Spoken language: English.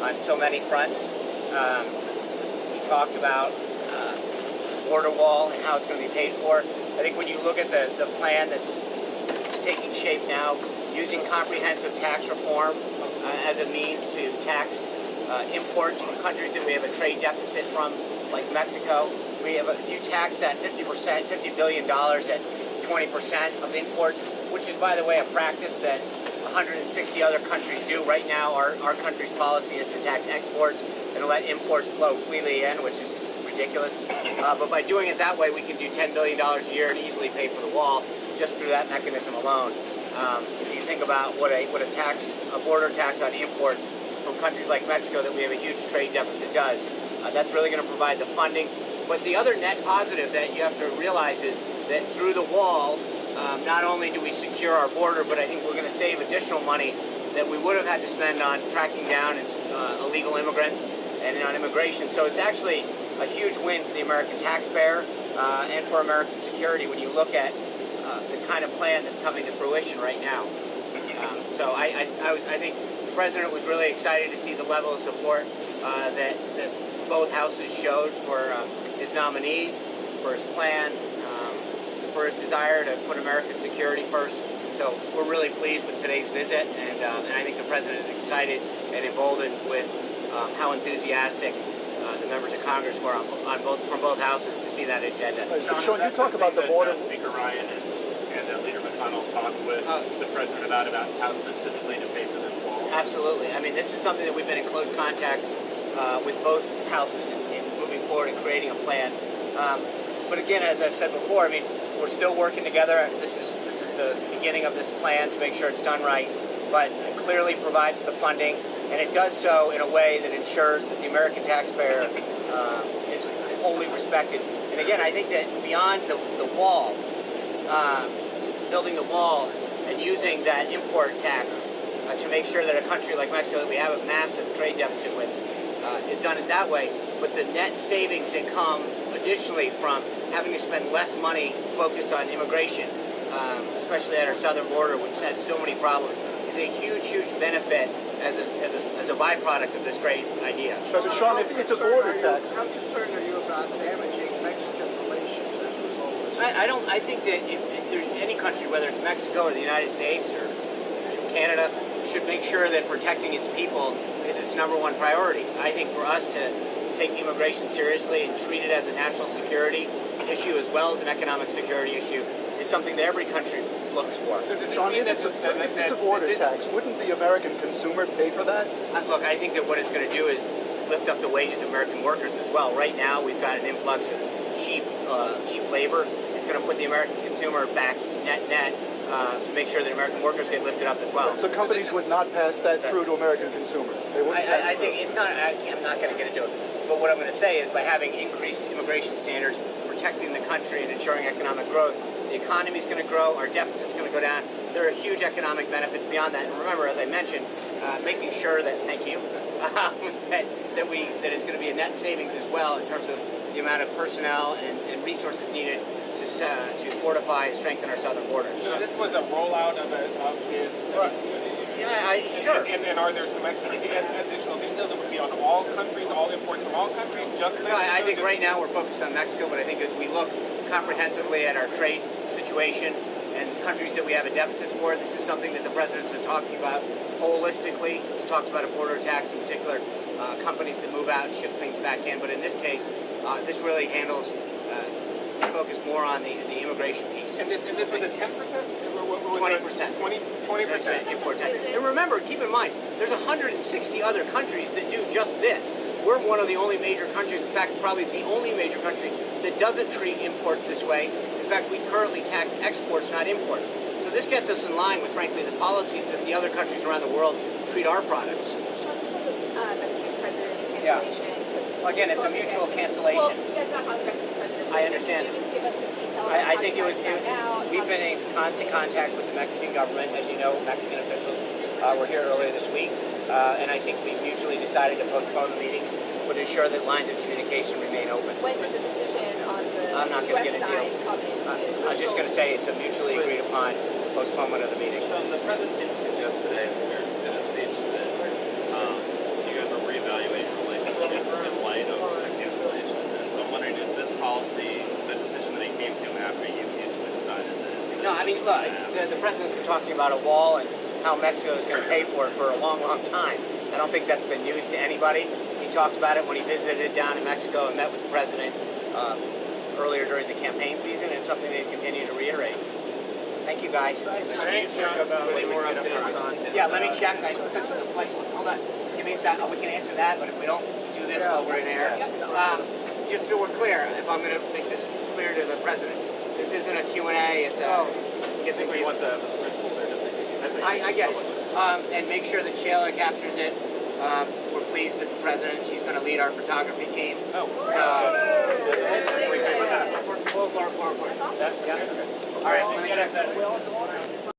on so many fronts. We talked about border wall and how it's going to be paid for. I think when you look at the plan that's taking shape now, using comprehensive tax reform as a means to tax imports from countries that we have a trade deficit from, like Mexico. If you tax that 50%, $50 billion at 20% of imports, which is, by the way, a practice that 160 other countries do. Right now, our country's policy is to tax exports and let imports flow freely in, which is ridiculous. But by doing it that way, we can do $10 billion a year and easily pay for the wall just through that mechanism alone. If you think about what a border tax on imports from countries like Mexico that we have a huge trade deficit does, that's really going to provide the funding. But the other net positive that you have to realize is that through the wall, not only do we secure our border, but I think we're going to save additional money that we would have had to spend on tracking down illegal immigrants and on immigration. So it's actually a huge win for the American taxpayer and for American security when you look at the kind of plan that's coming to fruition right now. So I think the president was really excited to see the level of support that both houses showed for his nominees, for his plan, for his desire to put America's security first. So we're really pleased with today's visit, and I think the president is excited and emboldened with how enthusiastic the members of Congress were from both houses to see that agenda. Sean, you talk about the border. Speaker Ryan and Leader McConnell talked with the president about how specifically to pay for this wall. Absolutely. I mean, this is something that we've been in close contact with both houses in moving forward and creating a plan. But again, as I've said before, I mean, we're still working together. This is the beginning of this plan to make sure it's done right, but it clearly provides the funding, and it does so in a way that ensures that the American taxpayer is wholly respected. And again, I think that beyond the wall, building the wall and using that import tax to make sure that a country like Mexico that we have a massive trade deficit with is done it that way, but the net savings that come additionally from having to spend less money focused on immigration, especially at our southern border, which has so many problems, is a huge, huge benefit as a byproduct of this great idea. So, Sean, if it's a border tax, How concerned are you about damaging Mexican relations as a result of this? I think that if there's any country, whether it's Mexico or the United States or Canada, should make sure that protecting its people is its number one priority. I think for us to take immigration seriously and treat it as a national security issue as well as an economic security issue is something that every country looks for. So does Sean, this mean if it's a border tax, wouldn't the American consumer pay for that? Look, I think that what it's going to do is lift up the wages of American workers as well. Right now, we've got an influx of cheap labor. It's going to put the American consumer back net to make sure that American workers get lifted up as well. So companies would not pass that through to American consumers. They wouldn't pass I it think through. it's not. I'm not going to get into it. But what I'm going to say is, by having increased immigration standards, protecting the country, and ensuring economic growth, the economy is going to grow. Our deficit's going to go down. There are huge economic benefits beyond that. And remember, as I mentioned, making sure that that it's going to be a net savings as well in terms of the amount of personnel and resources needed to fortify and strengthen our southern borders. So this was a rollout of his. Yeah, sure. And are there some additional details? It would be on all countries, all imports from all countries, just Mexico? No, I think right now we're focused on Mexico, but I think as we look comprehensively at our trade situation and countries that we have a deficit for, this is something that the president's been talking about holistically. He's talked about a border tax, in particular, companies that move out and ship things back in. But in this case, this really handles, focus more on the immigration piece. And this was a 10%? 20%. 20%. Import tax. And remember, keep in mind, there's 160 other countries that do just this. We're one of the only major countries, in fact, probably the only major country that doesn't treat imports this way. In fact, we currently tax exports, not imports. So this gets us in line with, frankly, the policies that the other countries around the world treat our products. Sean, just on the Mexican president's cancellation. Well, again, it's a mutual cancellation. Well, that's not how the Mexican president. I understand. Can you just give us some detail? I think we've been in constant contact with the Mexican government. As you know, Mexican officials were here earlier this week, and I think we mutually decided to postpone the meetings, but ensure that lines of communication remain open. When did the decision on the I'm not going to get US into side details. come into? I'm just going to say it's a mutually agreed upon postponement of the meeting. Sean, the president seemed to suggest today in a speech that you guys were mean, look, the president's been talking about a wall and how Mexico is going to pay for it for a long, long time. I don't think that's been news to anybody. He talked about it when he visited down in Mexico and met with the president earlier during the campaign season, and it's something that he's continued to reiterate. Thank you, guys. Thanks, Chuck. Any more updates on? Yeah, let me check. Hold on. Give me a sec. We can answer that, but if we don't do this while we're in air. Just so we're clear, if I'm going to make this clear to the president, this isn't a Q&A. It's a... We want the folder just in case. I get it. And make sure that Shayla captures it. We're pleased that the president, she's going to lead our photography team. Oh, So, we pay with that. Four. That? Yeah. Okay. All right, let me check that.